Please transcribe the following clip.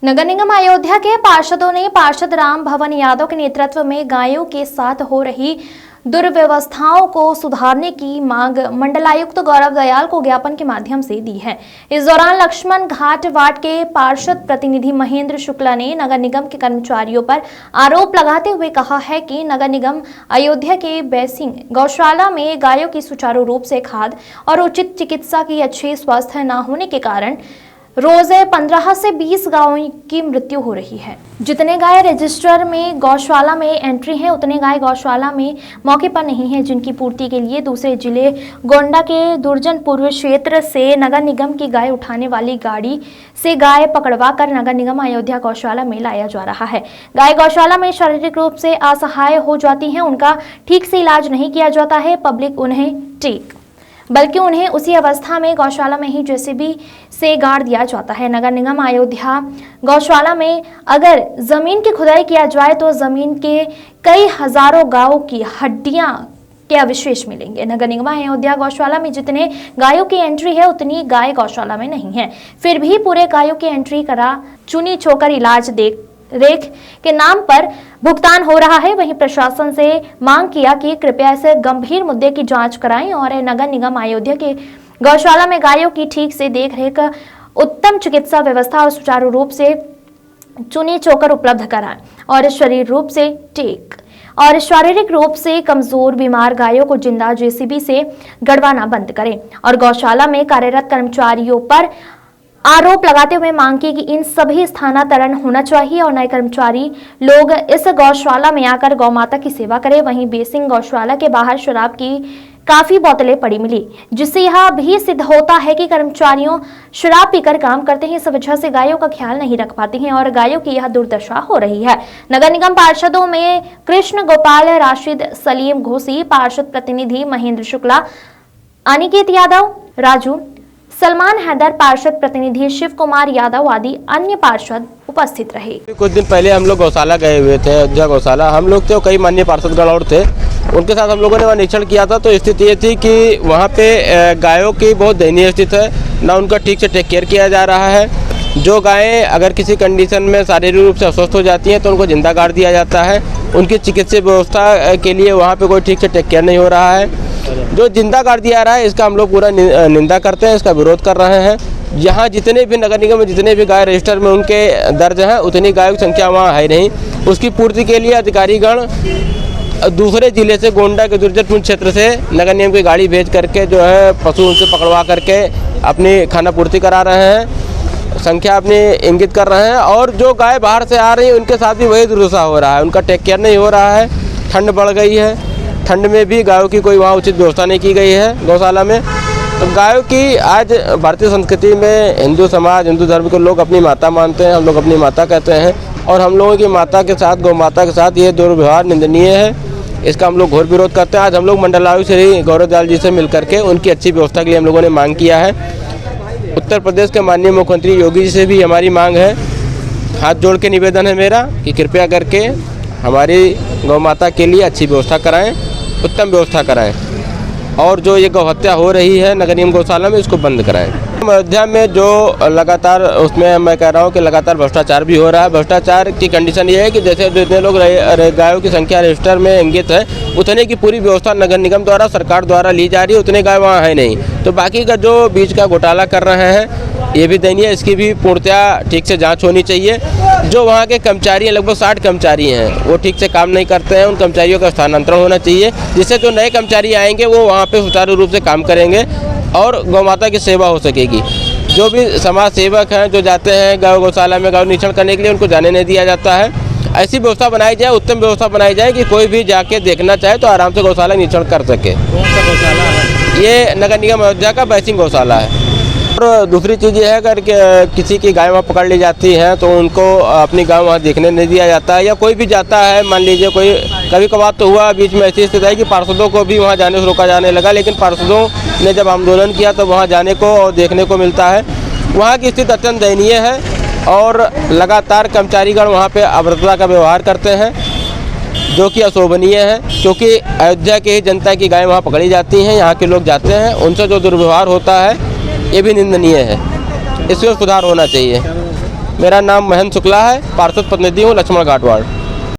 नगर निगम अयोध्या के पार्षदों ने पार्षद राम भवन यादव के नेतृत्व में गायों के साथ हो रही दुर्व्यवस्थाओं को सुधारने की मांग मंडलायुक्त गौरव दयाल को ज्ञापन के माध्यम से दी है। इस दौरान लक्ष्मण घाट वार्ड के पार्षद प्रतिनिधि महेंद्र शुक्ला ने नगर निगम के कर्मचारियों पर आरोप लगाते हुए कहा है कि नगर निगम अयोध्या के बैसिंग गौशाला में गायों की सुचारू रूप से खाद और उचित चिकित्सा की अच्छी स्वास्थ्य न होने के कारण रोज 15 से 20 गायों की मृत्यु हो रही है। जितने गाय रजिस्टर में गौशाला में एंट्री हैं, उतने गाय गौशाला में मौके पर नहीं है, जिनकी पूर्ति के लिए दूसरे जिले गोंडा के दुर्जनपुर क्षेत्र से नगर निगम की गाय उठाने वाली गाड़ी से गाय पकड़वा कर नगर निगम अयोध्या गौशाला में लाया जा रहा है। गाय गौशाला में शारीरिक रूप से असहाय हो जाती हैं, उनका ठीक से इलाज नहीं किया जाता है। पब्लिक उन्हें ठीक बल्कि उन्हें उसी अवस्था में गौशाला में ही जेसीबी से गाड़ दिया जाता है। नगर निगम अयोध्या गौशाला में अगर जमीन की खुदाई किया जाए तो जमीन के कई हजारों गायों की हड्डियां के अवशेष मिलेंगे। नगर निगम अयोध्या गौशाला में जितने गायों की एंट्री है, उतनी गाय गौशाला में नहीं है। फिर भी पूरे गायों की एंट्री करा चुनी छोकर इलाज रेख के नाम पर भुगतान हो रहा है। वहीं प्रशासन से मांग किया कि कृपया इस गंभीर मुद्दे की जांच कराएं और नगर निगम अयोध्या के गौशाला में गायों की ठीक से देखरेख, उत्तम चिकित्सा व्यवस्था और सुचारू रूप से चुनी चोकर उपलब्ध कराएं और शारीरिक रूप से कमजोर बीमार गायों को जिंदा जेसीबी से गड़वाना बंद करें और गौशाला में कार्यरत कर्मचारियों पर आरोप लगाते हुए मांग की कि इन सभी स्थानांतरण होना चाहिए और नए कर्मचारी लोग इस गौशाला में आकर गौमाता की सेवा करें। वहीं बेसिंग गौशाला के बाहर शराब की काफी बोतलें पड़ी मिली, जिससे यह भी सिद्ध होता है कि कर्मचारियों शराब पीकर काम करते हैं। इस वजह से गायों का ख्याल नहीं रख पाते हैं और गायों की यह दुर्दशा हो रही है। नगर निगम पार्षदों में कृष्ण गोपाल, राशिद, सलीम घोसी, पार्षद प्रतिनिधि महेंद्र शुक्ला, अनिकेत यादव, राजू, सलमान हैदर, पार्षद प्रतिनिधि शिव कुमार यादव आदि अन्य पार्षद उपस्थित रहे। कुछ दिन पहले हम लोग गौशाला गए हुए थे, अयोध्या गौशाला। हम लोग थे, कई माननीय पार्षदगण और थे, उनके साथ हम लोगों ने वहाँ निरीक्षण किया था। तो स्थिति ये थी कि वहाँ पे गायों की बहुत दयनीय स्थिति है, ना उनका ठीक से टेक केयर किया जा रहा है। जो गायें अगर किसी कंडीशन में शारीरिक रूप से अस्वस्थ हो जाती हैं तो उनको जिंदा गाड़ दिया जाता है। उनकी चिकित्सीय व्यवस्था के लिए वहाँ पे कोई ठीक से टेक केयर नहीं हो रहा है। जो जिंदा गाड़ दिया रहा है, इसका हम लोग पूरा निंदा करते हैं, इसका विरोध कर रहे हैं। यहाँ जितने भी नगर निगम में जितने भी गाय रजिस्टर में उनके दर्ज हैं, उतनी गायों की संख्या वहाँ है नहीं। उसकी पूर्ति के लिए अधिकारीगण दूसरे जिले से गोंडा के दुर्जनपुर क्षेत्र से नगर निगम की गाड़ी भेज करके जो है पशु उनसे पकड़वा करके अपनी खाना पूर्ति करा रहे हैं, संख्या अपनी इंगित कर रहे हैं। और जो गाय बाहर से आ रही है उनके साथ भी वही दुर्दशा हो रहा है, उनका टेक केयर नहीं हो रहा है। ठंड बढ़ गई है, ठंड में भी गायों की कोई वहाँ उचित व्यवस्था नहीं की गई है गौशाला में। तो गायों की आज भारतीय संस्कृति में हिंदू समाज, हिंदू धर्म के लोग अपनी माता मानते हैं, हम लोग अपनी माता कहते हैं, और हम लोगों की माता के साथ, गौ माता के साथ ये दुर्व्यवहार निंदनीय है। इसका हम लोग घोर विरोध करते हैं। आज हम लोग मंडलायुक्त श्री गौरव दयाल जी से मिलकर के उनकी अच्छी व्यवस्था के लिए हम लोगों ने मांग किया है। उत्तर प्रदेश के माननीय मुख्यमंत्री योगी जी से भी हमारी मांग है, हाथ जोड़ के निवेदन है मेरा कि कृपया करके हमारी गौ माता के लिए अच्छी व्यवस्था कराएं, उत्तम व्यवस्था कराएं, और जो ये गौ हत्या हो रही है नगर निगम गौशाला में, इसको बंद कराएं। अयोध्या में जो लगातार, उसमें मैं कह रहा हूँ कि लगातार भ्रष्टाचार भी हो रहा है। भ्रष्टाचार की कंडीशन ये है कि जैसे जितने लोग गायों की संख्या रजिस्टर में इंगित है, उतने की पूरी व्यवस्था नगर निगम द्वारा, सरकार द्वारा ली जा रही है, उतने गाय वहाँ है नहीं। तो बाकी का जो बीच का घोटाला कर रहे हैं, ये भी दयनीय, इसकी भी पूर्णतया ठीक से जांच होनी चाहिए। जो वहाँ के कर्मचारी हैं, लगभग 60 कर्मचारी हैं, वो ठीक से काम नहीं करते हैं। उन कर्मचारियों का स्थानांतरण होना चाहिए, जिससे जो नए कर्मचारी आएंगे वो वहाँ पे सुचारू रूप से काम करेंगे और गौ माता की सेवा हो सकेगी। जो भी समाज सेवक हैं जो जाते हैं गाय गौशाला में गाय निरीक्षण करने के लिए, उनको जाने नहीं दिया जाता है। ऐसी व्यवस्था बनाई जाए, उत्तम व्यवस्था बनाई जाए कि कोई भी जाके देखना चाहे तो आराम से गौशाला निरीक्षण कर सके। कौन सा गौशाला है? ये नगर निगम अयोध्या का बैसिंग गौशाला है। और दूसरी चीज़ ये है, अगर किसी की गाय वहाँ पकड़ ली जाती है तो उनको अपनी गाय वहाँ देखने नहीं दिया जाता है। या कोई भी जाता है, मान लीजिए कोई, कभी कभार तो हुआ बीच में ऐसी स्थिति है कि पार्षदों को भी वहाँ जाने से रोका जाने लगा, लेकिन पार्षदों ने जब आंदोलन किया तो वहाँ जाने को और देखने को मिलता है। वहाँ की स्थिति अत्यंत दयनीय है और लगातार कर्मचारीगण वहाँ पर अभद्रता का व्यवहार करते हैं, जो कि अशोभनीय है। क्योंकि अयोध्या की ही जनता की गाय वहाँ पकड़ी जाती हैं, यहाँ के लोग जाते हैं, उनसे जो दुर्व्यवहार होता है ये भी निंदनीय है। इसमें सुधार होना चाहिए। मेरा नाम महेंद्र शुक्ला है, पार्षद प्रतिनिधि हूँ लक्ष्मण घाट वार्ड।